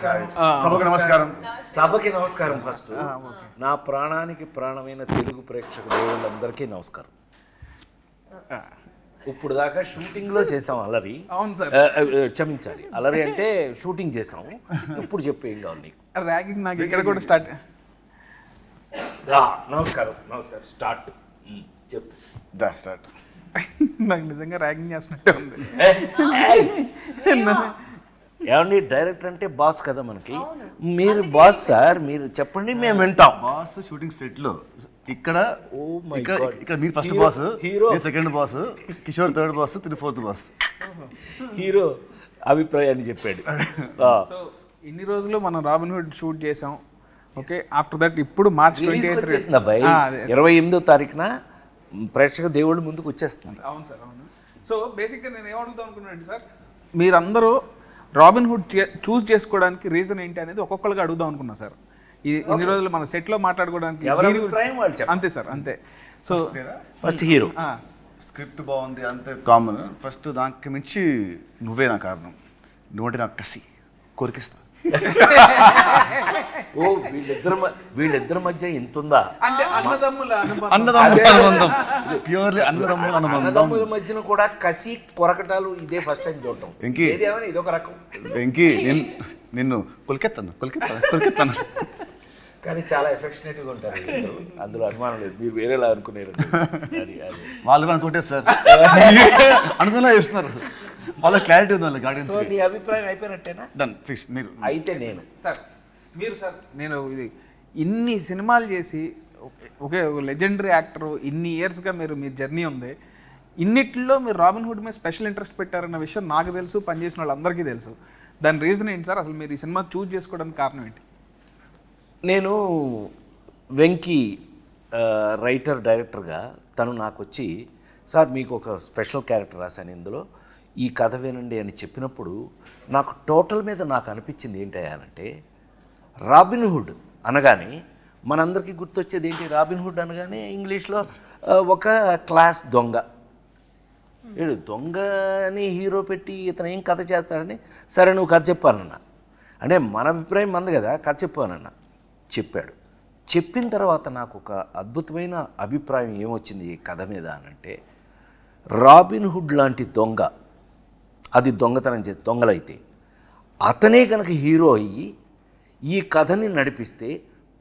సభకు నమస్కారం. సభకి నమస్కారం. ఫస్ట్ నా ప్రాణానికి ప్రాణమైన తెలుగు ప్రేక్షక దేవుళ్ళందరికీ నమస్కారం. ఇప్పుడు దాకా షూటింగ్ లో చేసాం అలరి. అవును సార్, క్షమించాలి, అలరి అంటే షూటింగ్ చేసాం. ఇప్పుడు చెప్పు ఏం కావాలి నీకు? ర్యాగింగ్ నాకు ఇక్కడ కూడా స్టార్ట్. నమస్కారం. నమస్కారం. స్టార్ట్ చెప్పు. స్టార్ట్. నాకు నిజంగా ర్యాగింగ్ చేస్తున్నట్టే ఉంది. ఏమండి, డైరెక్టర్ అంటే బాస్ కదా మనకి. మీరు బాస్ సార్, మీరు చెప్పండి, మేము వింటాం. బాస్ షూటింగ్ సెట్ లో ఇక్కడ Oh my ఇక్కడ God. ఇక్కడ మీరు first boss, hero second boss, Kishore third boss, fourth boss. Hero అభిప్రాయాన్ని చెప్పాడు. సో ఇన్ని రోజులు మనం రాబిన్ హుడ్ షూట్ చేసాం. ఓకే, ఆఫ్టర్ దట్ ఇప్పుడు మార్చ్ 28 వచ్చేసింది అబ్బాయి. 28వ తారీఖున ప్రేక్షక దేవుళ్ళు ముందుకు వచ్చేస్తుంది. అవును సార్, అవును. సో బేసిక్గా నేను ఏమడుగుతాను అనుకున్నాను సార్, మీరందరూ రాబిన్ హుడ్ చూస్ చేసుకోవడానికి రీజన్ ఏంటి అనేది ఒక్కొక్కరికి అడుగుదాం అనుకున్నా సార్. ఇన్ని రోజులు మన సెట్లో మాట్లాడుకోవడానికి అంతే సార్, అంతే. సో ఫస్ట్ హీరో స్క్రిప్ట్ బాగుంది అంతే కామన్. ఫస్ట్ దానికి మించి నువ్వే నా కారణం. నువ్వంటే నాకు కసి, కొరికిస్తా. ఓ వీళ్ళిద్దరి మధ్య ఎంత ఉందా? అంటే అన్నదమ్ముల అనుబంధం, ప్యూర్లీ అన్నదమ్ముల అనుబంధం. అన్నదమ్ముల మధ్యన కూడా కసి కొరకటాలు ఇదే ఫస్ట్ టైం చూడటం. వెంకీ, ఏదేమైనా ఇదొక రకం. వెంకీ నిన్ను కొలికెత్తాను. కానీ చాలా ఎఫెక్షనేట్గా ఉంటారు వీళ్ళిద్దరూ. అందులో అనుమానం లేదు. మీరు వేరేలా అనుకునేరు. వాళ్ళు కూడా అనుకుంటే సార్ అనుకున్నా చేస్తున్నారు. వాళ్ళ క్లారిటీ ఉంది వాళ్ళ గార్డెన్స్. సో నీ అభిప్రాయం అయిపోయినట్టేనా? Done, fix. మీరు అయితే నేను సార్, మీరు సార్, నేను ఇది ఇన్ని సినిమాలు చేసి ఒకే లెజెండరీ యాక్టర్, ఇన్ని ఇయర్స్గా మీ జర్నీ ఉంది. ఇన్నిట్లో మీరు రాబిన్ హుడ్ మీద స్పెషల్ ఇంట్రెస్ట్ పెట్టారన్న విషయం నాకు తెలుసు, పనిచేసిన వాళ్ళందరికీ తెలుసు. దాని రీజన్ ఏంటి సార్? అసలు మీరు ఈ సినిమా చూస్ చేసుకోవడానికి కారణం ఏంటి? నేను వెంకీ రైటర్ డైరెక్టర్గా తను నాకు వచ్చి, సార్ మీకు ఒక స్పెషల్ క్యారెక్టర్ రాశాను ఇందులో, ఈ కథ వినండి అని చెప్పినప్పుడు నాకు టోటల్ మీద నాకు అనిపించింది ఏంటంటే, రాబిన్ హుడ్ అనగానే మనందరికీ గుర్తొచ్చేది ఏంటి? రాబిన్ హుడ్ అనగానే ఇంగ్లీష్లో ఒక క్లాస్ దొంగ. వీడు దొంగని హీరో పెట్టి ఇతను ఏం కథ చేస్తాడని, సరే నువ్వు కథ చెప్పానన్నా, అంటే మన అభిప్రాయం మంది కదా, కథ చెప్పానన్నా. చెప్పాడు. చెప్పిన తర్వాత నాకు ఒక అద్భుతమైన అభిప్రాయం ఏమొచ్చింది ఈ కథ మీద అనంటే, రాబిన్ హుడ్ లాంటి దొంగ, అది దొంగతనం చేసి దొంగలైతే అతనే కనుక హీరో అయ్యి ఈ కథని నడిపిస్తే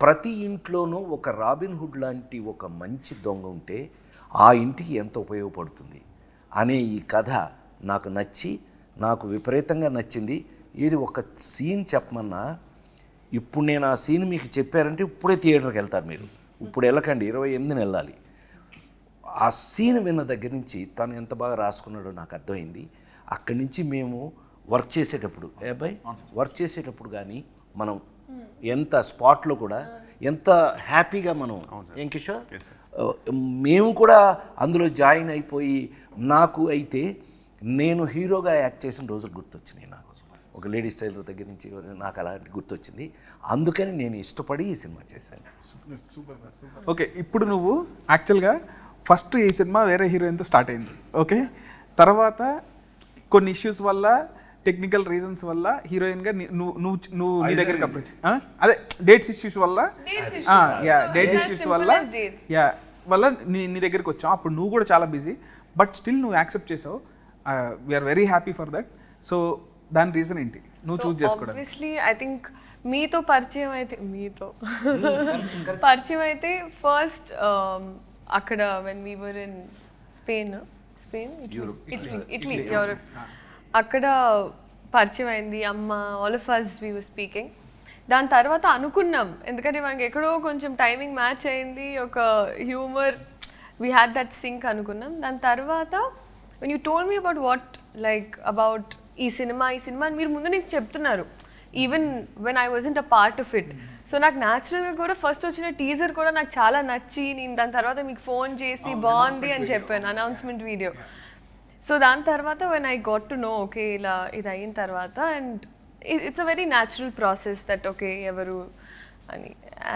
ప్రతి ఇంట్లోనూ ఒక రాబిన్ హుడ్ లాంటి ఒక మంచి దొంగ ఉంటే ఆ ఇంటికి ఎంత ఉపయోగపడుతుంది అనే ఈ కథ నాకు నచ్చి, నాకు విపరీతంగా నచ్చింది. ఏది ఒక సీన్ చెప్పమన్నా, ఇప్పుడు నేను ఆ సీన్ మీకు చెప్పారంటే ఇప్పుడే థియేటర్కి వెళ్తారు మీరు. ఇప్పుడు వెళ్ళకండి, 28న వెళ్ళాలి. ఆ సీన్ విన్న దగ్గర నుంచి తను ఎంత బాగా రాసుకున్నాడో నాకు అర్థమైంది. అక్కడి నుంచి మేము వర్క్ చేసేటప్పుడు, వర్క్ చేసేటప్పుడు కానీ మనం ఎంత స్పాట్లో కూడా ఎంత హ్యాపీగా మనం, ఏం కిషోర్, మేము కూడా అందులో జాయిన్ అయిపోయి, నాకు అయితే నేను హీరోగా యాక్ట్ చేసిన రోజులు గుర్తొచ్చినాయి. నాకు ఒక లేడీ స్టైలర్ దగ్గర నుంచి నాకు అలాంటి గుర్తొచ్చింది. అందుకని నేను ఇష్టపడి ఈ సినిమా చేశాను. ఓకే, ఇప్పుడు నువ్వు యాక్చువల్గా ఫస్ట్ ఈ సినిమా వేరే హీరోయిన్తో స్టార్ట్ అయింది. ఓకే, తర్వాత కొన్ని ఇష్యూస్ వల్ల, టెక్నికల్ రీజన్స్ వల్ల హీరోయిన్గా నువ్వు నీ దగ్గరికి అప్రోచ్, అదే డేట్స్ ఇష్యూస్ వల్ల, డేట్ ఇష్యూస్ వల్ల నీ దగ్గరికి వచ్చావు. అప్పుడు నువ్వు కూడా చాలా బిజీ, బట్ స్టిల్ నువ్వు యాక్సెప్ట్ చేసావు. We are very happy for that. So దాని రీజన్ ఏంటి నువ్వు చూస్ చేసుకోవడం? ఆబ్వియస్లీ ఐ థింక్ మీతో పరిచయం అయితే ఫస్ట్ అక్కడ when we were in Spain, Italy, Europe, అక్కడ పరిచయం అయింది. అమ్మ, all of us we were speaking. దాని తర్వాత అనుకున్నాం, ఎందుకంటే మనకి ఎక్కడో కొంచెం టైమింగ్ మ్యాచ్ అయింది, ఒక humour, we had that sync అనుకున్నాం. దాని తర్వాత when you told me about what like about ఈ సినిమా అని మీరు ముందు నుంచి చెప్తున్నారు, even when I wasn't a part of it. So నాకు న్యాచురల్గా కూడా ఫస్ట్ వచ్చిన టీజర్ కూడా నాకు చాలా నచ్చి, నేను దాని తర్వాత మీకు ఫోన్ చేసి బాగుంది అని చెప్పాను, అనౌన్స్మెంట్ వీడియో. సో దాని తర్వాత when I got to know, okay ఇలా ఇది అయిన తర్వాత, and it's a very natural process that okay ఎవరు అని.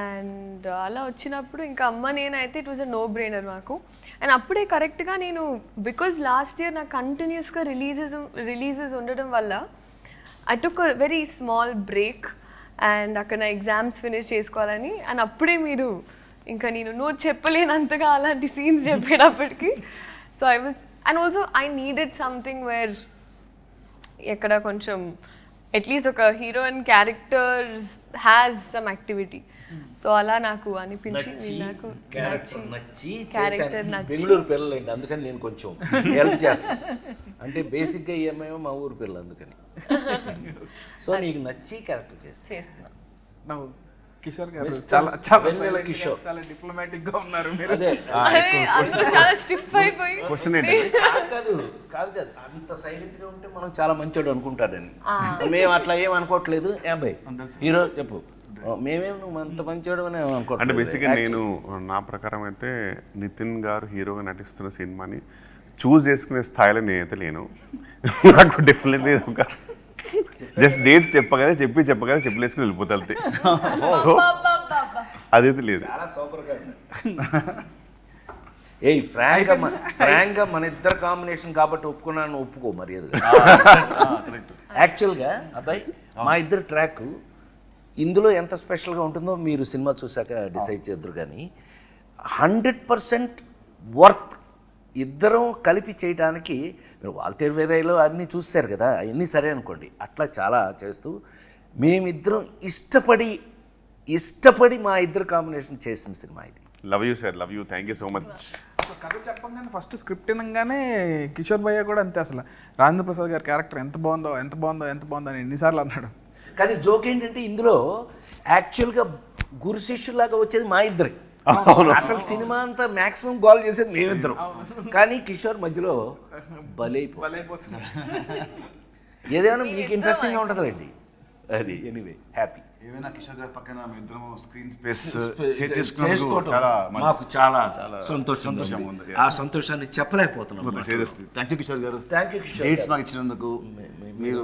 అండ్ అలా వచ్చినప్పుడు ఇంకా అమ్మ నేనైతే it was a no brainer మాకు. అండ్ అప్పుడే కరెక్ట్గా నేను, బికాజ్ లాస్ట్ ఇయర్ నాకు కంటిన్యూస్గా రిలీజెస్ ఉండడం వల్ల I took a very small break and అక్కడ నా ఎగ్జామ్స్ ఫినిష్ చేసుకోవాలని అండ్ అప్పుడే మీరు ఇంకా నేను నువ్వు చెప్పలేనంతగా అలాంటి సీన్స్ చెప్పేటప్పటికి so I was and also I needed something where ఎక్కడ కొంచెం అట్లీస్ట్ ఒక heroine characters has some activity so అలా నాకు అనిపించి నాకు క్యారెక్టర్ బెంగళూరు పిల్లలండి అందుకని నేను కొంచెం హెల్ప్ చేస్తాను అంటే బేసిక్గా ఏమేమో మా ఊరు పిల్లలు అందుకని సో నీకు నచ్చి క్యారెక్టర్ చేస్తున్నా కిషోర్ గారు చాలా చాలా కిషోర్ చాలా డిప్లొమాటిక్ గా ఉన్నారు మీరు. అదే అందరూ చాలా స్టిఫ్ అయిపోయి క్వశ్చన్ ఏంటి కాదు అంత సైలెంట్ గా ఉంటే మనం చాలా మంచోడు అనుకుంటాడని మేము అట్లా ఏం అనుకోవట్లేదు అబ్బాయి హీరో చెప్పు మేమేం నువ్వు అంత మంచోడు అని అనుకోవట్లేదు. అంటే బేసిక్గా నేను నా ప్రకారం అయితే నితిన్ గారు హీరోగా నటిస్తున్న సినిమాని చూస్ చేసుకునే స్థాయిలో నేనైతే లేను. నాకు డెఫినెట్లీ ఒక జస్ట్ డేట్స్ చెప్పగానే చెప్పలేసుకుని వెళ్ళిపోతా అంతే. సో అదైతే లేదు. చాలా సూపర్గా ఏయ్ ఫ్రాంక్గా మన ఇద్దరు కాంబినేషన్ కాబట్టి ఒప్పుకున్నాను ఒప్పుకో మర్యాదగా. యాక్చువల్గా అబ్బాయి మా ఇద్దరు ట్రాక్ ఇందులో ఎంత స్పెషల్గా ఉంటుందో మీరు సినిమా చూసాక డిసైడ్ చేద్దరు కానీ 100% వర్త్ ఇద్దరం కలిపి చేయడానికి మీరు వాల్తేరు వేరేలో అన్నీ చూసారు కదా అవన్నీ సరే అనుకోండి అట్లా చాలా చేస్తూ మేమిద్దరం ఇష్టపడి మా ఇద్దరు కాంబినేషన్ చేసిన సినిమా ఇది. Love you sir, love you, thank you so much. అసలు కథ చెప్పంగానే ఫస్ట్ స్క్రిప్ట్ వినగానే కిషోర్ భయ్య కూడా అంతే అసలు రాజేంద్ర ప్రసాద్ గారి క్యారెక్టర్ ఎంత బాగుందో అని ఎన్నిసార్లు అన్నాడు. కానీ జోక్ ఏంటంటే ఇందులో యాక్చువల్గా గురు శిష్యులాగా వచ్చేది మా ఇద్దరే. అసలు సినిమా అంతా మాక్సిమం గోల్ చేసేది మేమిద్దరం. కానీ కిషోర్ మధ్యలో బలైపోతుంది. ఏదైనా మీకు ఇంట్రెస్టింగ్గా ఉంటుందండి అది. ఎనీవే హ్యాపీ ఏమైనా కిషోర్ గారి పక్కన మేము ఇద్దరం స్క్రీన్ స్పేస్ చేసుకోవటం మాకు చాలా సంతోషంగా ఉంది. ఆ సంతోషాన్ని చెప్పలేకపోతున్నాం. థ్యాంక్ యూ కిషోర్ గారు. Thank you Kishore. డేట్స్ మాకు ఇచ్చినందుకు, మీరు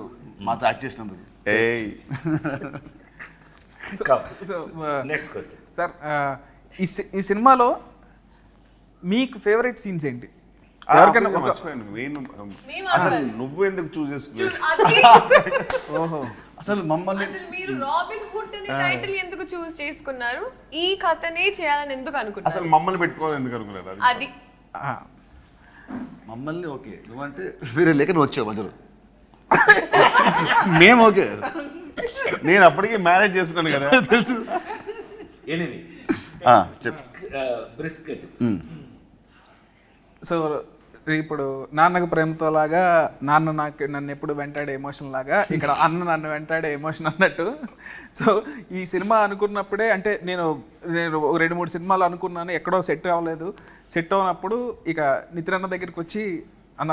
మాతో యాక్ట్ చేసినందుకు. నెక్స్ట్ క్వశ్చన్ సార్, ఈ సినిమాలో మీకు ఫేవరెట్ సీన్స్ ఏంటి? ఎవరికైనా అసలు నువ్వు ఎందుకు చూస్ చేసుకున్నావు? ఓహో, అసలు మమ్మల్ని మీరు రాబిన్ హుడ్ అనే టైటిల్ ఎందుకు చూస్ చేసుకున్నారు? ఈ కథనే చేయాలని ఎందుకు అనుకున్నారు? అసలు మమ్మల్ని పెట్టుకోవాలని ఎందుకు అనుకున్నారు? అది మమ్మల్ని ఓకే నువ్వంటే వేరే లేక నువ్వు వచ్చావు మధ్యలో. మేము ఓకే, నేను అప్పటికి మ్యారేజ్ చేస్తున్నాను కదా తెలుసు. ఎనీవే చెప్పు. బ్రిస్క్గా చెప్పు. సో ఇప్పుడు నాన్నకు ప్రేమతో లాగా నాన్న నన్ను ఎప్పుడు వెంటాడే ఎమోషన్ లాగా ఇక్కడ అన్న నన్ను వెంటాడే ఎమోషన్ అన్నట్టు. సో ఈ సినిమా అనుకున్నప్పుడే అంటే నేను 2-3 సినిమాలు అనుకున్నాను, ఎక్కడో సెట్ అవ్వలేదు. సెట్ అవునప్పుడు ఇక నితిన్ అన్న దగ్గరికి వచ్చి అన్న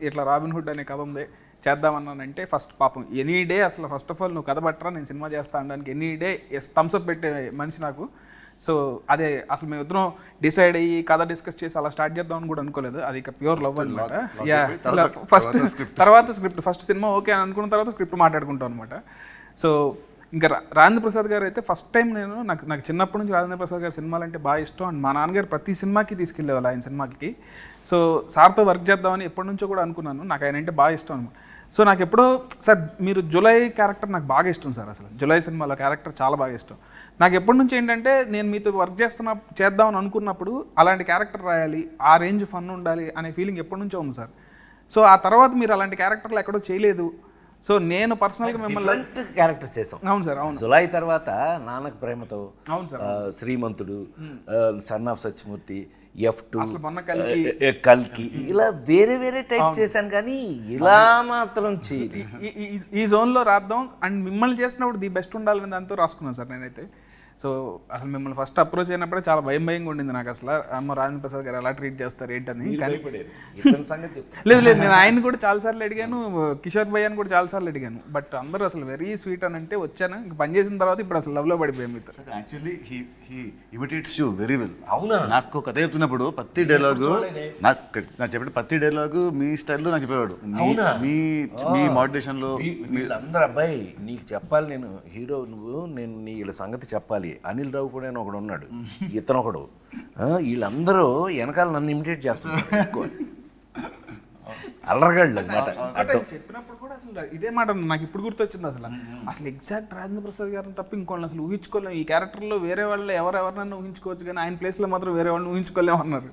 ఇట్లా రాబిన్ హుడ్ అనే కథ ఉంది చేద్దామన్నానంటే ఫస్ట్ పాపం ఎనీ డే అసలు ఫస్ట్ ఆఫ్ ఆల్ నువ్వు కథ పట్టరా నేను సినిమా చేస్తా అనడానికి ఎనీ డే థమ్స్అప్ పెట్టే మనిషి నాకు. సో అదే అసలు మేము ఇద్దరం డిసైడ్ అయ్యి కథ డిస్కస్ చేసి అలా స్టార్ట్ చేద్దామని కూడా అనుకోలేదు. అది ఇక ప్యూర్ లవ్ అనమాట. తర్వాత స్క్రిప్ట్ ఫస్ట్ సినిమా ఓకే అని అనుకున్న తర్వాత స్క్రిప్ట్ మాట్లాడుకుంటాం అనమాట. సో ఇంకా రాజేంద్ర ప్రసాద్ గారు అయితే ఫస్ట్ టైం నాకు చిన్నప్పటి నుంచి రాజేంద్ర ప్రసాద్ గారి సినిమాలు అంటే బాగా ఇష్టం. అండ్ మా నాన్నగారు ప్రతి సినిమాకి తీసుకెళ్ళేవాళ్ళు ఆయన సినిమాకి. సో సార్తో వర్క్ చేద్దామని ఎప్పటి నుంచో కూడా అనుకున్నాను. నాకు ఆయన అంటే బాగా ఇష్టం అనమాట. సో నాకు ఎప్పుడో సార్ మీరు జులై క్యారెక్టర్ నాకు బాగా ఇష్టం సార్. అసలు జులై సినిమాలో క్యారెక్టర్ చాలా బాగా ఇష్టం నాకు. ఎప్పటి నుంచి ఏంటంటే నేను మీతో వర్క్ చేద్దామని అనుకున్నప్పుడు అలాంటి క్యారెక్టర్ రాయాలి, ఆ రేంజ్ ఫన్ ఉండాలి అనే ఫీలింగ్ ఎప్పటి నుంచో ఉంది సార్. సో ఆ తర్వాత మీరు అలాంటి క్యారెక్టర్లు ఎక్కడో చేయలేదు. సో నేను పర్సనల్గా మిమ్మల్ని క్యారెక్టర్ చేసాం. అవును సార్, అవును. జులై తర్వాత నాన్నకు ప్రేమతో, అవును sir, Srimanthudu, son of Satyamurthy, F2, అసలు మొన్న కల్కి, ఇలా వేరే టైప్ చేశాను కానీ ఇలా మాత్రం చేయదు. ఈ జోన్లో రాద్దాం అండ్ మిమ్మల్ని చేసినప్పుడు ది బెస్ట్ ఉండాలని దాంతో రాసుకున్నాను సార్ నేనైతే. సో అసలు మిమ్మల్ని ఫస్ట్ అప్రోచ్ అయినప్పుడే చాలా భయంగా ఉండింది నాకు. అసలు అమ్మ రాజేంద్ర ప్రసాద్ గారు ఎలా ట్రీట్ చేస్తారు ఏంటని. లేదు నేను ఆయన కూడా చాలాసార్లు అడిగాను, కిషోర్ భయ్యాని కూడా చాలాసార్లు అడిగాను. బట్ అందరూ అసలు వెరీ స్వీట్ అని అంటే వచ్చాను. ఇంక పని చేసిన తర్వాత ఇప్పుడు అసలు లవ్లో పడిపోయాం మీతో. Actually he imitates you very well. అవునా? నాకు కథ చెప్తున్నప్పుడు ప్రతి డైలాగు నాకు చెప్పిన ప్రతి డైలాగు మీ స్టైల్లో నాకు చెప్పేవాడు. మీ మాడ్యులేషన్లో వీళ్ళందరూ అబ్బాయి నీకు చెప్పాలి, నేను హీరో నువ్వు, నేను వీళ్ళ సంగతి చెప్పాలి. అనిల్ రావు కూడా ఒకడు ఉన్నాడు, ఇతను ఒకడు, వీళ్ళందరూ వెనకాల నన్ను ఇమిటేట్ చేస్తున్నారు. అల్లరగాళ్ళు అనమాట. అంటే చెప్పినప్పుడు కూడా అసలు ఇదే మాట నాకు ఇప్పుడు గుర్తొచ్చింది. అసలు ఎగ్జాక్ట్ రాజేంద్ర ప్రసాద్ గారిని తప్ప ఇంకోళ్ళని అసలు ఊహించుకోలేము. ఈ క్యారెక్టర్లో వేరే వాళ్ళు ఎవరెవరినైనా ఊహించుకోవచ్చు, కానీ ఆయన ప్లేస్లో మాత్రం వేరే వాళ్ళని ఊహించుకోలేము అన్నారు.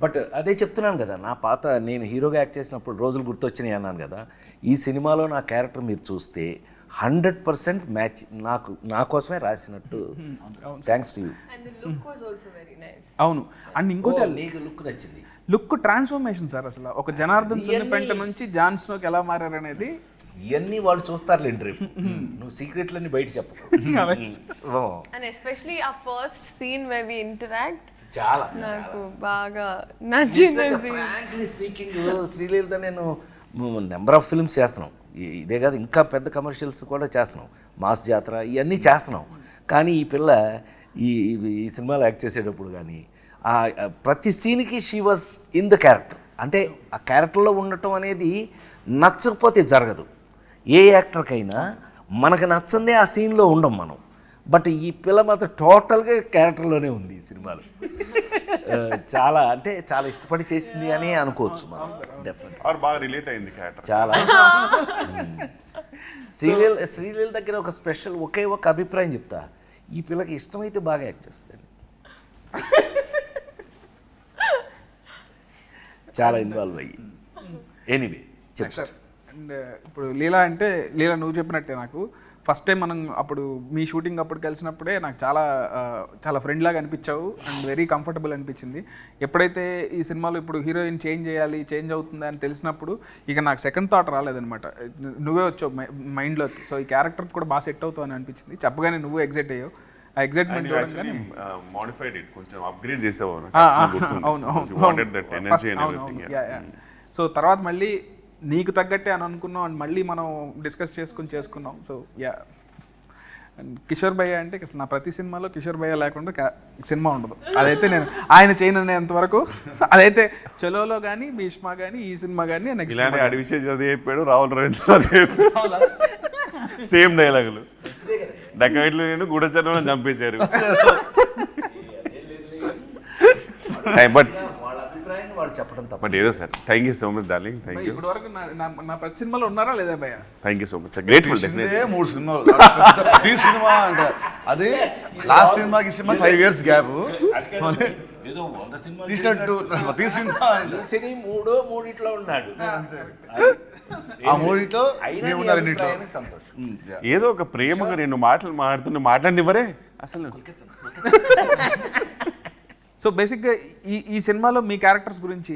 బట్ అదే చెప్తున్నాను కదా, నా పాత నేను హీరోగా యాక్ట్ చేసినప్పుడు రోజులు గుర్తొచ్చినాయి అన్నాను కదా. ఈ సినిమాలో నా క్యారెక్టర్ మీరు చూస్తే 100% మ్యాచ్ నా కోసమే రాసినట్టు. Thanks to you. And the look was also very nice. అవును. అండ్ ఇంకోటి నీకు లుక్ నచ్చింది. లుక్ ట్రాన్స్ఫర్మేషన్ సార్, అసలు ఒక జనార్దన్ సున్నిపెంట నుంచి జాన్ స్నోకి ఎలా మారారనేది ఇవన్నీ వాళ్ళు చూస్తారులేండి రేపు. నువ్వు సీక్రెట్లన్నీ బయట చెప్పు. And especially our first scene where we interact, చాలా నాకు బాగా నచ్చింది. ఫ్రాంక్లీ స్పీకింగ్ శ్రీలీలత నేను నెంబర్ ఆఫ్ ఫిల్మ్స్ చేస్తున్నాం. ఇదే కాదు, ఇంకా పెద్ద కమర్షియల్స్ కూడా చేస్తున్నాం, మాస్ జాతర ఇవన్నీ చేస్తున్నాం. కానీ ఈ పిల్ల ఈ ఈ సినిమాలో యాక్ట్ చేసేటప్పుడు కానీ ప్రతి సీన్కి she was in the character. అంటే ఆ క్యారెక్టర్లో ఉండటం అనేది నచ్చకపోతే జరగదు. ఏ యాక్టర్కైనా మనకు నచ్చందే ఆ సీన్లో ఉండం మనం. బట్ ఈ పిల్ల మాత్రం టోటల్గా క్యారెక్టర్లోనే ఉంది ఈ సినిమాలో. చాలా అంటే చాలా ఇష్టపడి చేసింది అని అనుకోవచ్చు మనం. డెఫినెట్ బాగా రిలేట్ అయింది క్యారెక్టర్ చాలా. శ్రీలీల దగ్గర ఒక స్పెషల్ ఒకే ఒక అభిప్రాయం చెప్తా, ఈ పిల్లకి ఇష్టమైతే బాగా యాక్ట్ చేస్తుంది. చాలా ఇన్వాల్వ్ అయ్యి. ఎనీవే చెప్తారు. అండ్ ఇప్పుడు లీలా అంటే లీలా నువ్వు చెప్పినట్టే నాకు ఫస్ట్ టైం మనం అప్పుడు మీ షూటింగ్ అప్పుడు కలిసినప్పుడే నాకు చాలా చాలా ఫ్రెండ్ లాగా అనిపించావు అండ్ వెరీ కంఫర్టబుల్ అనిపించింది. ఎప్పుడైతే ఈ సినిమాలో ఇప్పుడు హీరోయిన్ చేంజ్ అవుతుంది అని తెలిసినప్పుడు ఇక నాకు సెకండ్ థాట్ రాలేదనమాట. నువ్వే వచ్చావు మైండ్లోకి. సో ఈ క్యారెక్టర్ కూడా బాగా సెట్ అవుతావు అని అనిపించింది. చెప్పగానే నువ్వు ఎగ్జైట్ అయ్యావు. ఆ ఎగ్జైట్మెంట్ మోడిఫైడ్ ఇట్ కొంచెం అప్గ్రేడ్ చేసావు. సో తర్వాత మళ్ళీ నీకు తగ్గట్టే అని అనుకున్నాం అండ్ మళ్ళీ మనం డిస్కస్ చేసుకున్నాం. సో యా, అండ్ కిషోర్ భయ్య అంటే అసలు నా ప్రతి సినిమాలో కిషోర్ భయ్య లేకుండా సినిమా ఉండదు. అదైతే నేను ఆయన చేయనంత వరకు అదైతే చలోలో కానీ భీష్మ కానీ ఈ సినిమా కానీ ఇలాంటి అడివిషయం చదివి చెప్పాడు, రాహుల్ రవీంద్ర సేమ్ డైలాగులు. డకైట్లు నేను గూఢచర్మలో చంపేశారు. బట్ వాళ్ళు చెప్పడం తప్ప. బట్ ఏదో sir, thank you so much darling. Thank you. ఇప్పటి వరకు నా ప్రతి సినిమాలో ఉన్నారా లేదా భయ్య? Thank you so much. Grateful. 3 సినిమాలు ప్రతి సినిమా అంటే అదే లాస్ట్ సినిమాకి సినిమా 5 years గ్యాప్ ఏదో 100 సినిమాలు తీసినట్టు ప్రతి సినిమా సినీ మూడిట్లో ఉన్నాడు. ఆ మూడిట్లో ఉన్నారు రెండిట్లో. సంతోషం. ఏదో ఒక ప్రేమగా రెండు మాటలు మాట్లాడినివ్వరే అసలు. సో బేసిక్గా ఈ సినిమాలో మీ క్యారెక్టర్స్ గురించి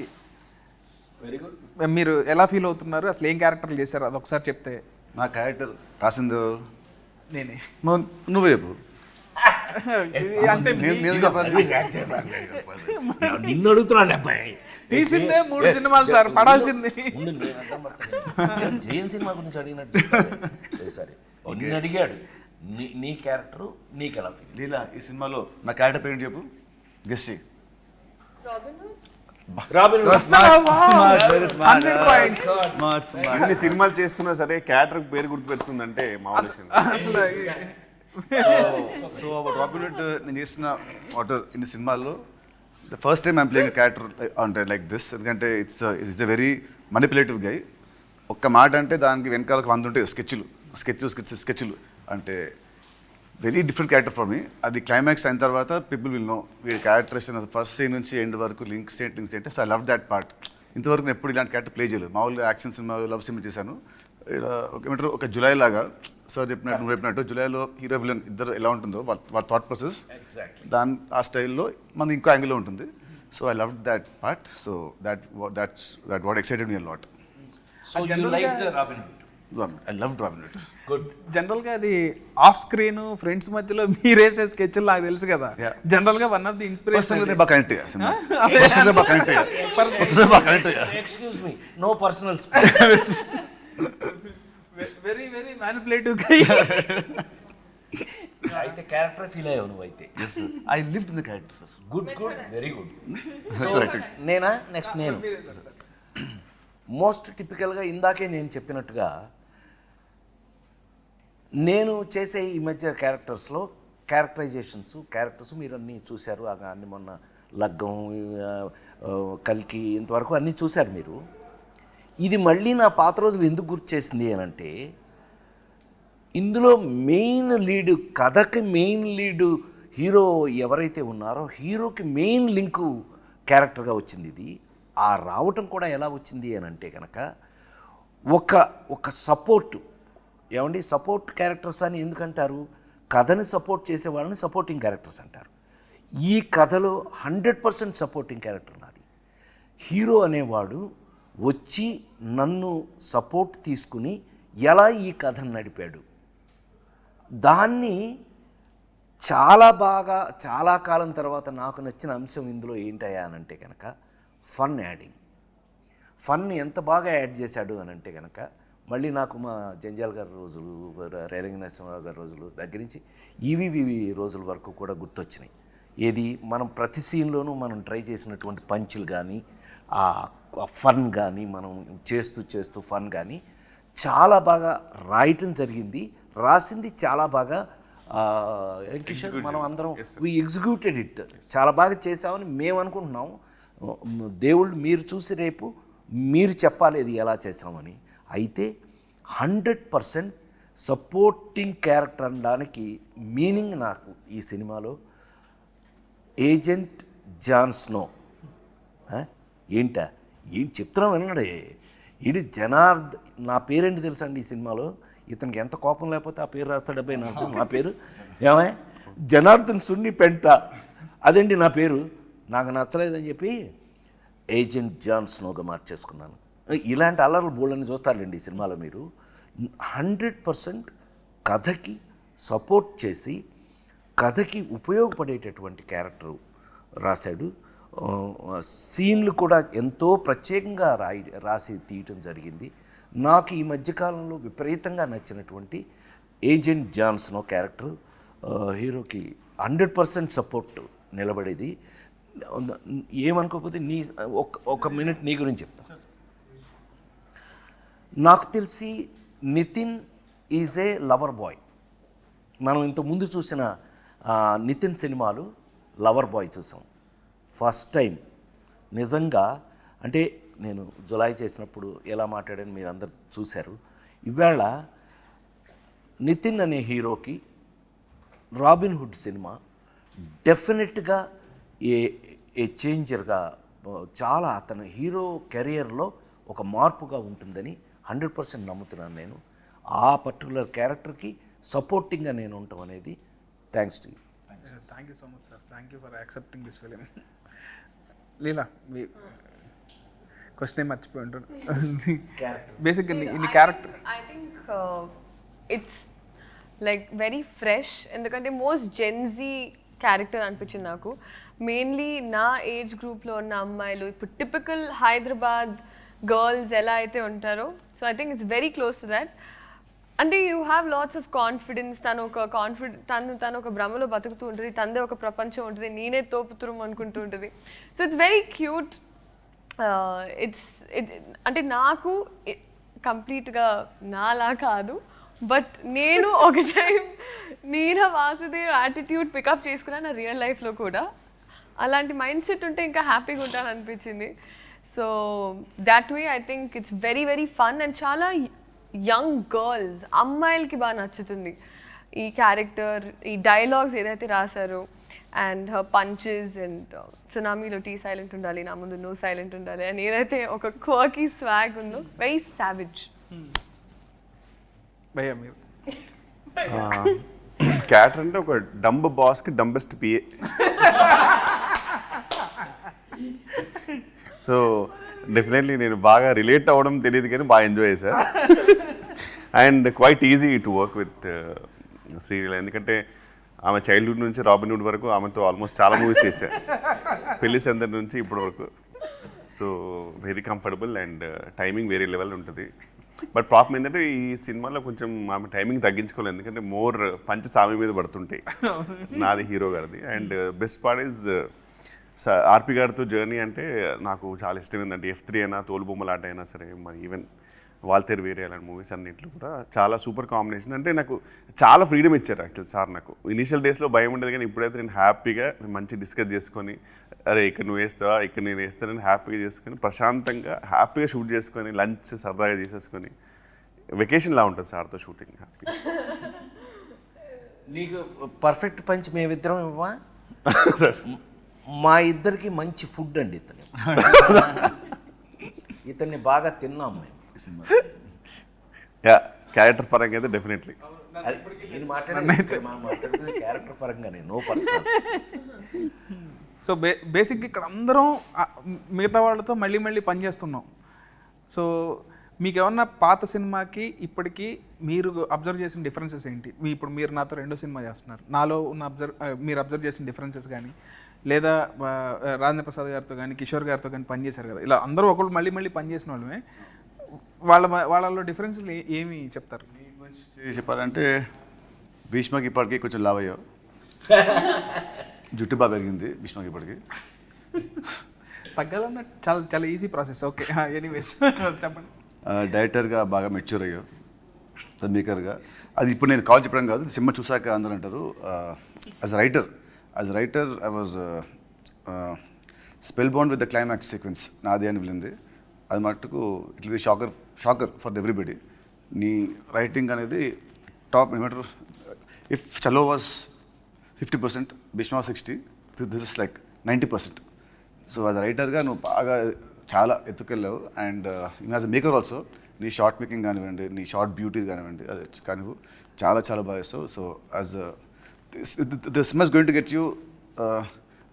వెరీ గుడ్. మీరు ఎలా ఫీల్ అవుతున్నారు, అసలు ఏం క్యారెక్టర్లు చేశారు అది ఒకసారి చెప్తే. నా క్యారెక్టర్ రాసింది నేనే. నువ్వే చెప్పు. అంటే నేను చెప్పాలి. నిన్ను అడుగుతున్నాడు అబ్బాయి. తీసిందే 3 సినిమాలు సార్, పడాల్సింది. జయన్ సినిమా గురించి అడిగినట్టు సరే నిన్ను అడిగాడు. నీ క్యారెక్టర్ నీకు ఎలా ఫీల్? లీలా, ఈ సినిమాలో నా క్యారెక్టర్ పేరు చెప్పు, గెస్ చేయి. రాబిన్ అన్ని సినిమాలు చేస్తున్నా సరే క్యారెక్టర్ పేరు గుర్తు పెడుతుందంటే అసలు సో రాబిన్ హుడ్ నేను చేసిన ఇన్ని సినిమాల్లో the first time I'm playing character అంటే లైక్ దిస్. ఎందుకంటే ఇట్స్ ఎ వెరీ మనిపులేటివ్ గై. ఒక్క మాట అంటే దానికి వెనకాల 100 ఉంటాయి స్కెచ్లు అంటే very different character for me. అది క్లైమాక్స్ అయిన తర్వాత పీపుల్ విల్ నో వీడి క్యారెక్టరేషన్ ఫస్ట్ సీన్ నుంచి ఎండ్ వరకు లింక్స్ ఏంటి. So I love that part. ఇంతవరకు నేను ఎప్పుడు ఇలాంటి క్యారెక్టర్ ప్లే చేయలేదు. మామూలుగా యాక్షన్ సినిమా, లవ్ సినిమా చేశాను. ఏమంటారు ఒక జులై లాగా సార్ చెప్పినట్టు నువ్వు చెప్పినట్టు జులైలో హీరో విలన్ ఇద్దరు ఎలా ఉంటుందో వాళ్ళ థాట్ ప్రాసెస్ దాని ఆ స్టైల్లో మనది ఇంకో యాంగిల్లో ఉంటుంది. So I love that part. So that what excited me a lot. So you liked Robin Hood? I loved Robin Hood. Good. జనరల్గా అది ఆఫ్ స్క్రీన్ ఫ్రెండ్స్ మధ్యలో మీరేసే స్కెచ్లు నాకు తెలుసు కదా. జనరల్గా one of the inspiration. Excuse me, no personal very very manipulative guy. అయితే character feel అయ్యావు నువ్వు అయితే. Yes, sir. I lived in the character, sir. Good very good. Correct. నేనా నెక్స్ట్ నేను మోస్ట్ టిపికల్గా ఇందాకే నేను చెప్పినట్టుగా నేను చేసే ఈ మధ్య క్యారెక్టర్స్ మీరు అన్నీ చూశారు. అన్ని మొన్న లగ్గం, కల్కి ఇంతవరకు అన్నీ చూశారు మీరు. ఇది మళ్ళీ నా పాత రోజులు ఎందుకు గుర్తు చేసింది అని అంటే, ఇందులో మెయిన్ లీడు, కథకి మెయిన్ లీడు హీరో ఎవరైతే ఉన్నారో హీరోకి మెయిన్ లింకు క్యారెక్టర్గా వచ్చింది ఇది. ఆ రావటం కూడా ఎలా వచ్చింది అని అంటే కనుక ఒక సపోర్టు, ఏమండి సపోర్ట్ క్యారెక్టర్స్ అని ఎందుకంటారు? కథని సపోర్ట్ చేసే వాళ్ళని సపోర్టింగ్ క్యారెక్టర్స్ అంటారు. ఈ కథలో 100% సపోర్టింగ్ క్యారెక్టర్ నాది. హీరో అనేవాడు వచ్చి నన్ను సపోర్ట్ తీసుకుని ఎలా ఈ కథను నడిపాడు, దాన్ని చాలా బాగా చాలా కాలం తర్వాత నాకు నచ్చిన అంశం ఇందులో ఏంటయ్యా అని అంటే కనుక ఫన్ యాడింగ్. ఫన్ ఎంత బాగా యాడ్ చేశాడు అని అంటే కనుక మళ్ళీ నాకు మా జంజాల్ గారి రోజులు, రేలంగి నరసింహరావు గారి రోజులు దగ్గర నుంచి ఈవీవి రోజుల వరకు కూడా గుర్తొచ్చినాయి. ఏది మనం ప్రతి సీన్లోనూ మనం ట్రై చేసినటువంటి పంచులు కానీ, ఆ ఫన్ కానీ, మనం చేస్తూ ఫన్ కానీ చాలా బాగా రాయటం జరిగింది. రాసింది చాలా బాగా కిషోర్, మనం అందరం వీ ఎగ్జిక్యూటెడ్ ఇట్, చాలా బాగా చేసామని మేము అనుకుంటున్నాం. దేవుళ్ళు మీరు చూసి రేపు మీరు చెప్పాలి ఇది ఎలా చేసామని. అయితే 100% సపోర్టింగ్ క్యారెక్టర్ అనడానికి మీనింగ్ నాకు ఈ సినిమాలో ఏజెంట్ జాన్ స్నో. ఏంటా ఏం చెప్తున్నాం విన్నాడే, ఇది నా పేరేంటి తెలుసా అండి ఈ సినిమాలో? ఇతనికి ఎంత కోపం లేకపోతే ఆ పేరు రాస్తాడు. అబ్బాయి నాకు నా పేరు ఏమై జనార్దన్ సున్ని పెంట, అదండి నా పేరు. నాకు నచ్చలేదని చెప్పి ఏజెంట్ జాన్ స్నోగా మార్చేసుకున్నాను. ఇలాంటి అల్లర్లు బోళ్ళని చూస్తారండి ఈ సినిమాలో మీరు. 100% కథకి సపోర్ట్ చేసి కథకి ఉపయోగపడేటటువంటి క్యారెక్టర్ రాశాడు. సీన్లు కూడా ఎంతో ప్రత్యేకంగా రాసి తీయటం జరిగింది. నాకు ఈ మధ్యకాలంలో విపరీతంగా నచ్చినటువంటి ఏజెంట్ జాన్ స్నో క్యారెక్టర్ హీరోకి 100% సపోర్ట్ నిలబడేది. ఏమనుకోకపోతే ఒక మినిట్ నీ గురించి చెప్తా. నాకు తెలిసి Nitin is a lover boy. మనం ఇంతకుముందు చూసిన నితిన్ సినిమాలు లవర్ బాయ్ చూసాం. ఫస్ట్ టైం నిజంగా అంటే నేను జులై చేసినప్పుడు ఎలా మాట్లాడాను మీరు అందరు చూశారు. ఇవాళ నితిన్ అనే హీరోకి రాబిన్ హుడ్ సినిమా డెఫినెట్గా ఏ చేంజర్గా, చాలా అతని హీరో కెరియర్లో ఒక మార్పుగా ఉంటుందని 100% నమ్ముతున్నాను నేను. ఆ పర్టికులర్ క్యారెక్టర్కి సపోర్టింగ్గా నేను ఉండటం అనేది thanks to you. Thank you so much sir. Thank you for accepting this film. Leela, me question మర్చిపోయి ఉంటాను. బేసిక్గా ఇన్ని character I think it's like very fresh. ఎందుకంటే మోస్ట్ జెన్జీ క్యారెక్టర్ అనిపించింది నాకు. మెయిన్లీ నా ఏజ్ గ్రూప్లో ఉన్న అమ్మాయిలు, ఇప్పుడు టిపికల్ హైదరాబాద్ గర్ల్స్ ఎలా అయితే ఉంటారో, so I think it's very close to that. అంటే you have lots of confidence. తను ఒక భ్రమలో బతుకుతూ ఉంటుంది, తనదే ఒక ప్రపంచం ఉంటుంది, నేనే తోపుతురం అనుకుంటూ ఉంటుంది. So it's very cute. అంటే నాకు కంప్లీట్గా నాలా కాదు, బట్ నేను ఒక టైం నీరా వాసుదేవ్ యాటిట్యూడ్ పికప్ చేసుకున్నాను నా రియల్ లైఫ్లో కూడా. అలాంటి మైండ్ సెట్ ఉంటే ఇంకా హ్యాపీగా ఉంటాను అనిపించింది. So that way I think it's very very fun and చాలా యంగ్ గర్ల్స్, అమ్మాయిలకి బాగా నచ్చుతుంది ఈ క్యారెక్టర్. ఈ డైలాగ్స్ ఏదైతే రాశారో అండ్ హర్ పంచెస్ అండ్ సునామీలో టీ సైలెంట్ ఉండాలి, నా ముందు నో సైలెంట్ ఉండాలి అని ఏదైతే ఒక క్వర్కీ స్వాగ్ ఉందో, వెరీ సావిజ్. భయ్యా మీరు క్యారెక్టర్ అంటే ఒక డంబ్ బాస్కి డంబెస్ట్ పిఏ. సో డెఫినెట్లీ నేను బాగా రిలేట్ అవ్వడం తెలియదు కానీ బాగా ఎంజాయ్ చేశాను. And quiet easy to work with Sreeleela, ఎందుకంటే ఆమె చైల్డ్హుడ్ నుంచి రాబిన్హుడ్ వరకు ఆమెతో ఆల్మోస్ట్ చాలా మూవీస్ చేశాను, పెళ్లి సందడి నుంచి ఇప్పటి వరకు. So very comfortable and timing వేరే లెవెల్ ఉంటుంది. బట్ ప్రాబ్లం ఏంటంటే ఈ సినిమాలో కొంచెం ఆమె టైమింగ్ తగ్గించుకోలేదు, ఎందుకంటే మోర్ పంచ సామి మీద పడుతుంటాయి నాది హీరో గారిది. అండ్ బెస్ట్ పార్ట్ ఈజ్ ఆర్పి గారితో జర్నీ అంటే నాకు చాలా ఇష్టం. ఏంటంటే F3 అయినా, తోలుబొమ్మలాట అయినా సరే, మరి ఈవెన్ వాల్తేరు వేరే అలాంటి మూవీస్ అన్నింటిలో కూడా చాలా సూపర్ కాంబినేషన్. అంటే నాకు చాలా ఫ్రీడమ్ ఇచ్చారు యాక్చువల్ సార్. నాకు ఇనీషియల్ డేస్లో భయం ఉండేది, కానీ ఇప్పుడైతే నేను హ్యాపీగా మంచి డిస్కస్ చేసుకొని, అరే ఇక్కడ నువ్వు వేస్తావా, ఇక్కడ నేను వేస్తానని హ్యాపీగా చేసుకొని, ప్రశాంతంగా హ్యాపీగా షూట్ చేసుకొని, లంచ్ సరదాగా చేసేసుకొని, వెకేషన్లా ఉంటుంది సార్తో షూటింగ్ హ్యాపీగా. నీకు పర్ఫెక్ట్ పంచ్ మేమిద్దరం ఇవ్వా? సార్ మా ఇద్దరికి మంచి ఫుడ్ అండి ఇతన్ని బాగా తిన్నాం మేము. క్యారెక్టర్ పరంగా అయితే డెఫినెట్లీ. నేను మాట్లాడేది క్యారెక్టర్ పరంగానే, నో పర్సనల్. సో బేసిక్గా ఇక్కడ అందరం మిగతా వాళ్ళతో మళ్ళీ మళ్ళీ పనిచేస్తున్నాం. సో మీకు ఏమన్నా పాత సినిమాకి ఇప్పటికీ మీరు అబ్జర్వ్ చేసిన డిఫరెన్సెస్ ఏంటి? ఇప్పుడు మీరు నాతో 2వ సినిమా చేస్తున్నారు, నాలో ఉన్న మీరు అబ్జర్వ్ చేసిన డిఫరెన్సెస్ కానీ, లేదా రాజేంద్ర ప్రసాద్ గారితో కానీ కిషోర్ గారితో కానీ పనిచేశారు కదా, ఇలా అందరూ ఒకళ్ళు మళ్ళీ మళ్ళీ పనిచేసిన వాళ్ళమే, వాళ్ళలో డిఫరెన్స్లు ఏమి చెప్తారు? చెప్పాలంటే భీష్మకి ఇప్పటికీ కొంచెం లావ్ అయ్యావు, జుట్టు బాగా పెరిగింది భీష్మకి ఇప్పటికి. తగ్గాలన్న చాలా చాలా ఈజీ ప్రాసెస్. ఓకే, ఎనీవేస్ చెప్పండి. డైరెక్టర్గా బాగా మెచ్యూర్ అయ్యావు, మేకర్గా. అది ఇప్పుడు నేను కాల్ చెప్పడం కాదు, సినిమా చూసాక అందరూ అంటారు. As writer I was spellbound with the climax sequence నాది అని వెళ్ళింది. అది మట్టుకు it will be shocker for everybody. నీ రైటింగ్ అనేది టాప్. ఏమంటారు, if Chalo was 50%, Bheeshma 60, this is like 90%. So as రైటర్గా నువ్వు బాగా చాలా ఎత్తుకెళ్ళావు. And as a maker also నీ షార్ట్ మేకింగ్ కానివ్వండి, నీ షార్ట్ బ్యూటీ కానివ్వండి, అది కానివ్వు చాలా చాలా బాగా చేస్తావు. So as this cinema is going to get you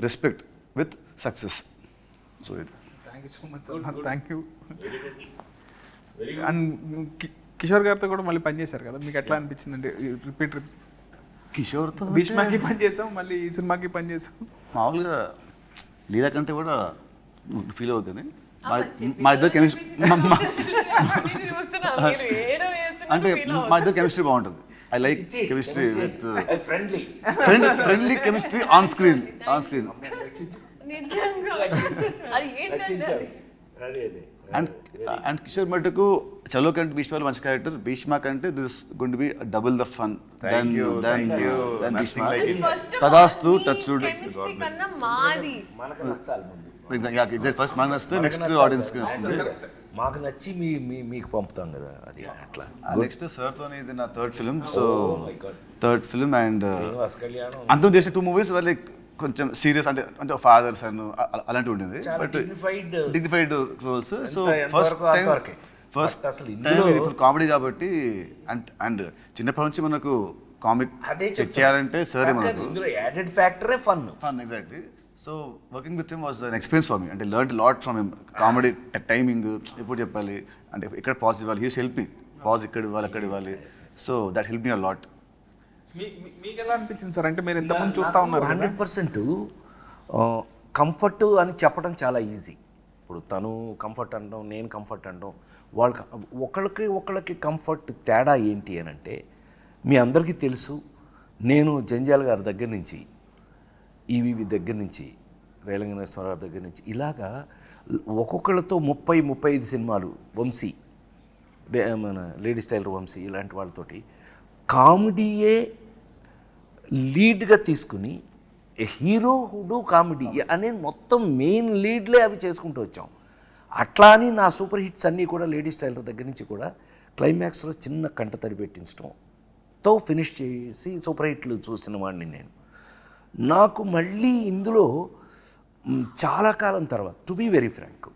respect with success. So ఇది. Thank you so much. Thank you. And Kishore గారితో కూడా మళ్ళీ పనిచేశారు కదా, మీకు ఎట్లా అనిపించింది? అంటే రిపీట్ కిషోర్తో భీష్మకి పనిచేసాం, మళ్ళీ ఈ సినిమాకి పనిచేసాం. మామూలుగా లీలా కంటే కూడా ఫీల్ అవుతుంది. మా ఇద్దరు కెమిస్ట్రీ అంటే మా ఇద్దరు కెమిస్ట్రీ బాగుంటుంది. I like chemistry with friendly chemistry on screen. And Kishore మటుకు చలో కంటే భీష్మలో మంచి క్యారెక్టర్, భీష్మ కంటే this going to be double the fun then Bheeshma. తదాస్తు టచ్ ఫస్ట్ మనకు వస్తే నెక్స్ట్ ఆడియన్స్కి వస్తుంది. మాకు నచ్చి మీకు పంపుతాం కదా, అది అట్లా. నెక్స్ట్ సార్తో ఇది నా third film. So third film and కళ్యాణం అంతం చేసిన 2 movies వల్ల కొంచెం సీరియస్, అంటే ఫాదర్స్ అండ్ అలాంటివి ఉండింది, but dignified roles. So first time ఇది ఫుల్ కామెడీ కాబట్టి. అండ్ చిన్నప్పటి నుంచి మనకు కామిక్ చేయాలంటే సరే మనకు యాడెడ్ ఫ్యాక్టరే fun. Exactly. So working with him was an experience for me. అంటే learn lot from him. Comedy timing ఎప్పుడు చెప్పాలి, అంటే ఇక్కడ పాజ్ ఇవ్వాలి, హీ హెల్ప్ మీ, పాజ్ ఇక్కడ ఇవ్వాలి అక్కడ ఇవ్వాలి. So that help me a lot. మీకు ఎలా అనిపించింది సార్? అంటే మీరు ఎంతమంది చూస్తూ ఉన్నారు? 100% కంఫర్ట్ అని చెప్పడం చాలా ఈజీ. ఇప్పుడు తను కంఫర్ట్ అనడం, నేను కంఫర్ట్ అనడం, ఒకళ్ళకి కంఫర్ట్ తేడా ఏంటి అని అంటే, మీ అందరికీ తెలుసు, నేను జంజాల్ గారి దగ్గర నుంచి, ఈవీవి దగ్గర నుంచి, రేలంగనేశ్వరరావు దగ్గర నుంచి, ఇలాగా ఒక్కొక్కళ్ళతో 30-35 సినిమాలు, వంశీ, మన లేడీస్ టైలర్ వంశీ, ఇలాంటి వాళ్ళతోటి కామెడీయే లీడ్గా తీసుకుని హీరో హుడు కామెడీ అనే మొత్తం మెయిన్ లీడ్లే అవి చేసుకుంటూ వచ్చాం. అట్లా అని నా సూపర్ హిట్స్ అన్నీ కూడా లేడీస్ టైలర్ దగ్గర నుంచి కూడా క్లైమాక్స్లో చిన్న కంట తడి పెట్టించడంతో ఫినిష్ చేసి సూపర్ హిట్లు చూసిన వాడిని నేను. నాకు మళ్ళీ ఇందులో చాలా కాలం తర్వాత, to be very frank,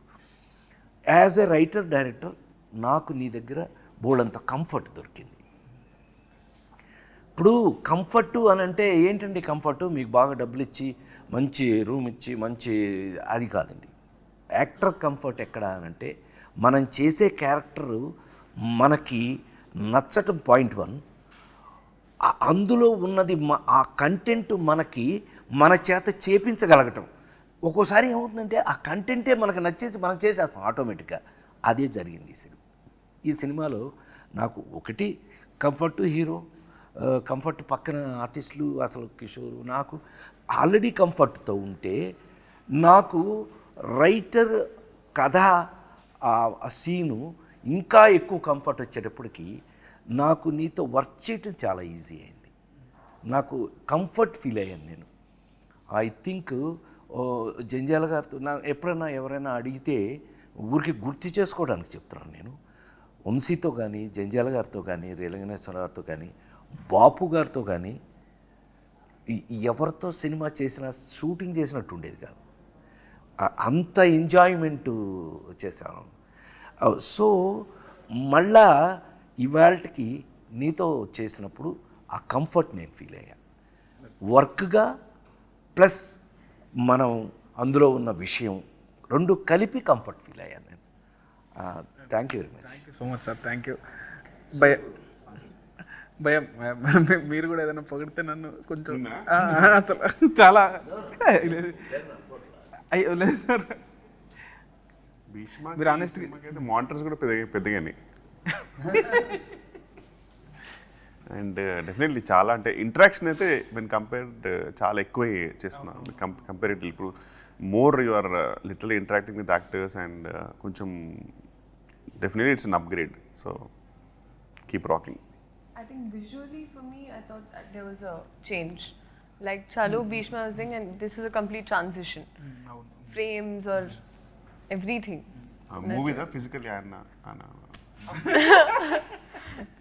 as a writer director నాకు నీ దగ్గర బోల్డంత కంఫర్ట్ దొరికింది. ఇప్పుడు కంఫర్టు అని అంటే ఏంటండి కంఫర్టు? మీకు బాగా డబ్బులు ఇచ్చి మంచి రూమ్ ఇచ్చి మంచి, అది కాదండి. యాక్టర్ కంఫర్ట్ ఎక్కడ అని అంటే, మనం చేసే క్యారెక్టరు మనకి నచ్చటం పాయింట్ 1, అందులో ఉన్నది ఆ కంటెంట్ మనకి మన చేత చేపించగలగటం. ఒక్కోసారి ఏమవుతుందంటే ఆ కంటెంటే మనకు నచ్చేసి మనం చేసేస్తాం ఆటోమేటిక్గా. అదే జరిగింది ఈ సినిమాలో. నాకు ఒకటి కంఫర్ట్ హీరో, కంఫర్ట్ పక్కన ఆర్టిస్టులు, అసలు కిషోర్, నాకు ఆల్రెడీ కంఫర్ట్తో ఉంటే, నాకు రైటర్ కథ ఆ సీను ఇంకా ఎక్కువ కంఫర్ట్ వచ్చేటప్పటికి నాకు నీతో వర్క్ చేయటం చాలా ఈజీ అయింది. నాకు కంఫర్ట్ ఫీల్ అయ్యాను నేను. ఐ థింక్ జంజాల గారితో ఎప్పుడైనా ఎవరైనా అడిగితే ఊరికి గుర్తు చేసుకోవడానికి చెప్తున్నాను నేను. వంశీతో కానీ, జంజాల గారితో కానీ, రేలంగనేశ్వర గారితో కానీ, బాపు గారితో కానీ ఎవరితో సినిమా చేసినా షూటింగ్ చేసినట్టు ఉండేది కాదు. అంత ఎంజాయ్మెంట్ చేశాను. సో మళ్ళా ఇవాళకి నీతో చేసినప్పుడు ఆ కంఫర్ట్ నేను ఫీల్ అయ్యా. వర్క్గా ప్లస్ మనం అందులో ఉన్న విషయం రెండు కలిపి కంఫర్ట్ ఫీల్ అయ్యాను నేను. Thank you very much. Thank you so much sir. Thank you. భయం మీరు కూడా ఏదైనా పొగిడితే నన్ను కొంచెం అసలు చాలా అయ్యో లేదు సార్. భీష్మ మీరు honest అయితే మానిటర్స్ కూడా పెద్దగానే అండ్ డెఫినెట్లీ చాలా అంటే ఇంటరాక్షన్ అయితే వెన్ కంపేర్డ్ చాలా ఎక్కువ చేస్తున్నాను కంపేరిటివ్. ఇప్పుడు more you are literally interacting with actors and కొంచెం definitely it's an upgrade. So keep rocking. I think visually for me, I thought that there was a change. Like Chalo Bhishma was saying, and this was a complete transition. Frames or everything. మూవీదా physically ఆయన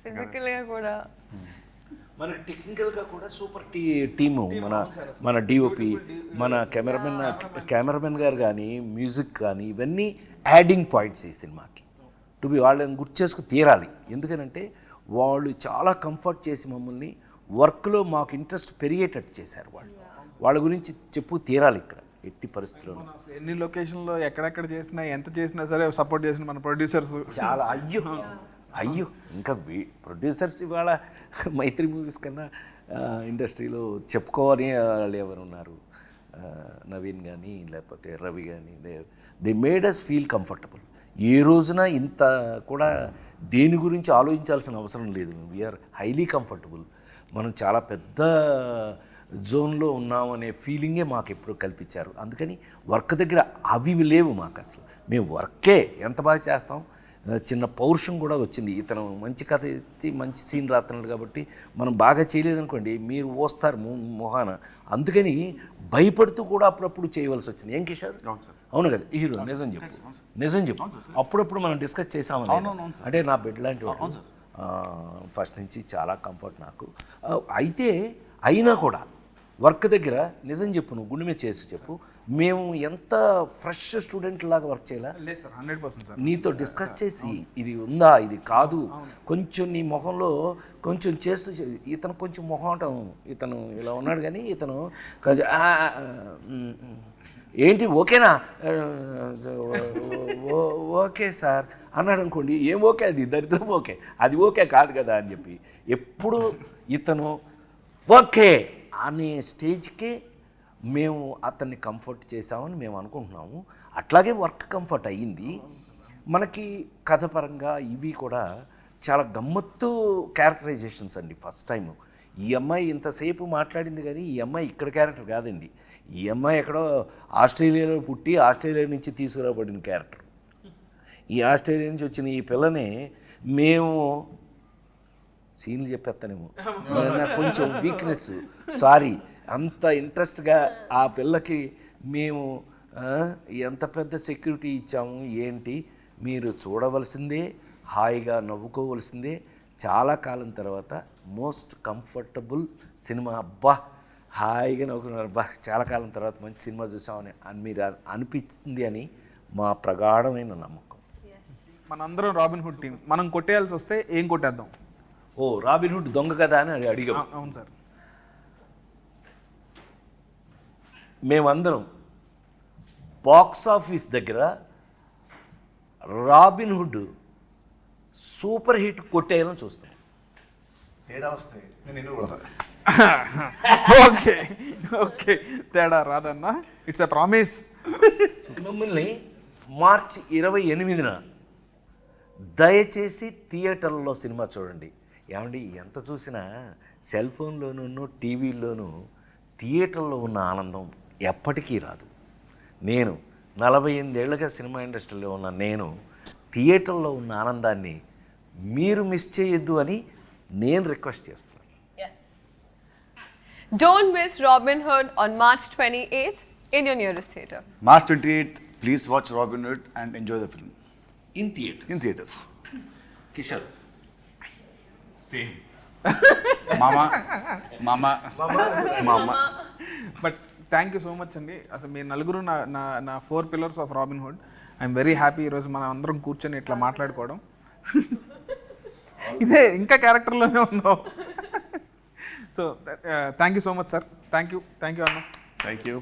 Physically కూడా. మనకి టెక్నికల్గా కూడా super team. మన DOP, మన cameraman గారు కానీ, మ్యూజిక్ కానీ, ఇవన్నీ యాడింగ్ పాయింట్స్ ఈ సినిమాకి. టు బి వాళ్ళని గుర్తు చేసుకు తీరాలి. ఎందుకనంటే వాళ్ళు చాలా కంఫర్ట్ చేసి మమ్మల్ని వర్క్లో మాకు ఇంట్రెస్ట్ పెరిగేటట్టు చేశారు. వాళ్ళ గురించి చెప్పు తీరాలి ఇక్కడ ఎట్టి పరిస్థితుల్లో. ఎన్ని లొకేషన్లో ఎక్కడెక్కడ చేసినా ఎంత చేసినా సరే సపోర్ట్ చేసిన మన ప్రొడ్యూసర్స్ చాలా అయ్యో ఇంకా ప్రొడ్యూసర్స్ ఇవాళ మైత్రి మూవీస్ కన్నా ఇండస్ట్రీలో చెప్పుకోవాలి వాళ్ళు ఎవరు ఉన్నారు. నవీన్ కానీ లేకపోతే రవి కానీ they made us feel comfortable. ఏ రోజున ఇంత కూడా దేని గురించి ఆలోచించాల్సిన అవసరం లేదు. We are highly comfortable. మనం చాలా పెద్ద జోన్లో ఉన్నామనే ఫీలింగే మాకు ఎప్పుడు కల్పించారు. అందుకని వర్క్ దగ్గర అవి లేవు మాకు అసలు. మేము వర్కే ఎంత బాగా చేస్తాం. చిన్న పౌరుషం కూడా వచ్చింది. ఇతను మంచి కథ ఎత్తి మంచి సీన్ రాస్తున్నాడు కాబట్టి మనం బాగా చేయలేదనుకోండి మీరు ఓస్తారు మొహాన. అందుకని భయపడుతూ కూడా అప్పుడప్పుడు చేయవలసి వచ్చింది. ఏం కిషోర్? అవును కదా హీరో? నిజం చెప్పు. అప్పుడప్పుడు మనం డిస్కస్ చేసామని. అంటే నా బెడ్ లాంటి వాడు ఫస్ట్ నుంచి చాలా కంఫర్ట్ నాకు. అయితే అయినా కూడా వర్క్ దగ్గర నిజం చెప్పు, నువ్వు గుండె మీద చేసి చెప్పు, మేము ఎంత ఫ్రెష్ స్టూడెంట్ లాగా వర్క్ చేయాలా? లేదు సార్, 100% సార్. నీతో డిస్కస్ చేసి ఇది ఉందా ఇది కాదు కొంచెం నీ మొహంలో కొంచెం చేస్తూ ఇతను కొంచెం మొహం ఇతను ఇలా ఉన్నాడు కానీ ఇతను ఏంటి ఓకేనా ఓకే సార్ అన్నాడు అనుకోండి. ఏం ఓకే అది దరిద్రం ఓకే, అది ఓకే కాదు కదా అని చెప్పి ఎప్పుడు ఇతను ఓకే అనే స్టేజ్కే మేము అతన్ని కంఫర్ట్ చేసామని మేము అనుకుంటున్నాము. అట్లాగే వర్క్ కంఫర్ట్ అయ్యింది మనకి. కథ పరంగా ఇవి కూడా చాలా గమ్మత్తు క్యారెక్టరైజేషన్స్ అండి. ఫస్ట్ టైం ఈ అమ్మాయి ఇంతసేపు మాట్లాడింది కానీ ఈ అమ్మాయి ఇక్కడ క్యారెక్టర్ కాదండి. ఈ అమ్మాయి ఎక్కడో ఆస్ట్రేలియాలో పుట్టి ఆస్ట్రేలియా నుంచి తీసుకురాబడిన క్యారెక్టర్. ఈ ఆస్ట్రేలియా నుంచి వచ్చిన ఈ పిల్లని మేము సీన్లు చెప్పేస్తానేమో, నాకు కొంచెం వీక్నెస్, సారీ. అంత ఇంట్రెస్ట్గా ఆ పిల్లకి మేము ఎంత పెద్ద సెక్యూరిటీ ఇచ్చాము ఏంటి మీరు చూడవలసిందే, హాయిగా నవ్వుకోవలసిందే. చాలా కాలం తర్వాత మోస్ట్ కంఫర్టబుల్ సినిమా. అబ్బా హాయిగా నవ్వుకున్నారు, అబ్బా చాలా కాలం తర్వాత మంచి సినిమా చూసామని మీరు అనిపించింది అని మా ప్రగాఢమైన నమ్మకం. మనందరం రాబిన్ హుడ్ టీం. మనం కొట్టేయాల్సి వస్తే ఏం కొట్టేద్దాం? ఓ రాబిన్ హుడ్ దొంగ కదా అని అడిగాం. అవును సార్. మేమందరం బాక్స్ ఆఫీస్ దగ్గర రాబిన్ హుడ్ సూపర్ హిట్ కొట్టేయాలని చూస్తాం. తేడా వస్తే నేను ఎన్ని కొడతా. ఓకే ఓకే, తేడా రాదన్నా, ఇట్స్ ఎ ప్రామిస్. మిమ్మల్ని మార్చి 28న దయచేసి థియేటర్లో సినిమా చూడండి. ఏమండి ఎంత చూసినా సెల్ ఫోన్లోనూ టీవీల్లోనూ థియేటర్లో ఉన్న ఆనందం ఎప్పటికీ రాదు. నేను 48 ఏళ్ళుగా సినిమా ఇండస్ట్రీలో ఉన్న నేను థియేటర్లో ఉన్న ఆనందాన్ని మీరు మిస్ చేయొద్దు అని నేను రిక్వెస్ట్ చేస్తున్నాను. Yes. Don't miss Robin Hood on March 28th in your nearest theatre. March 28th, please watch Robin Hood and enjoy the film in theatre. in theaters. Kishore Mama, mama. మా అమ్మ but thank you so much అండి. అసలు మీ నలుగురు నా నా నా 4 pillars of robin hood. I'm very happy ఈరోజు మనం అందరం కూర్చొని ఇట్లా మాట్లాడుకోవడం. ఇదే ఇంకా క్యారెక్టర్లోనే ఉన్నావు. So thank you so much sir. Thank you అన్న. Thank you